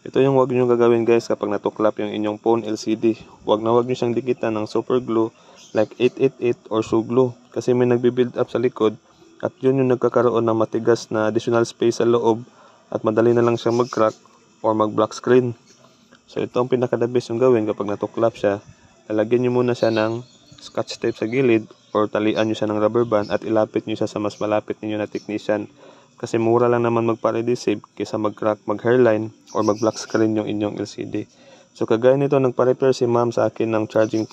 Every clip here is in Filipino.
Ito yung wag nyo gagawin guys kapag natuklap yung inyong phone LCD. Wag nyo siyang dikitan ng super glue like 888 or Suglue. Kasi may nagbi-build up sa likod at yun yung nagkakaroon ng matigas na additional space sa loob at madali na lang siyang mag-crack or mag-black screen. So ito ang pinaka-the best yung gawin kapag natuklap siya. Lalagyan nyo muna siya ng scotch tape sa gilid or talian nyo siya ng rubber band at ilapit nyo siya sa mas malapit ninyo na technician. Kasi mura lang naman magpa-redeceive kaysa mag-crack, mag-hairline or mag-black screen yung inyong LCD. So kagaya nito, nagpa-repair si ma'am sa akin ng charging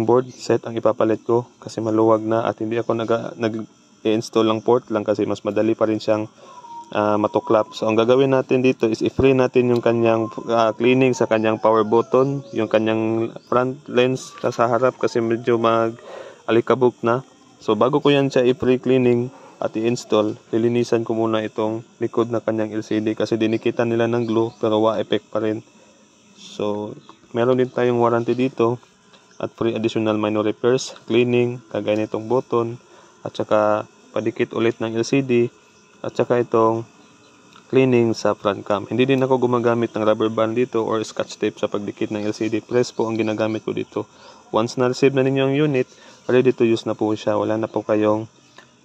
board set ang ipapalit ko kasi maluwag na at hindi ako nag-i-install ng port lang kasi mas madali pa rin siyang matuklap. So ang gagawin natin dito is i-free natin yung kanyang cleaning sa kanyang power button, yung kanyang front lens sa harap kasi medyo mag-alikabok na. So bago ko yan siya i-free cleaning at i-install, lilinisan ko muna itong likod na kanyang LCD kasi dinikitan nila ng glue pero wa-effect pa rin. So meron din tayong warranty dito at free additional minor repairs, cleaning, kagaya nitong button at saka padikit ulit ng LCD at saka itong cleaning sa front cam. Hindi din ako gumagamit ng rubber band dito or scotch tape sa pagdikit ng LCD. Press po ang ginagamit ko dito. Once na-receive na ninyo ang unit, ready to use na po siya. Wala na po kayong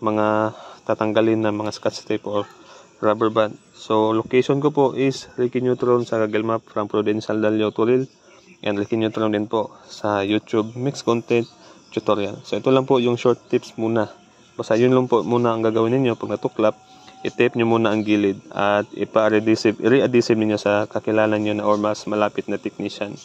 mga tatanggalin na mga scotch tape or rubber band. So location ko po is Ricky Neutron sa Google Map from Prudential Dalio Turil, and Ricky Neutron din po sa YouTube Mixed Content Tutorial. So ito lang po yung short tips muna. Basta yun lang po muna ang gagawin ninyo pag natuklap. I-tape nyo muna ang gilid at i-re-adhesive ninyo sa kakilala nyo na or mas malapit na technician.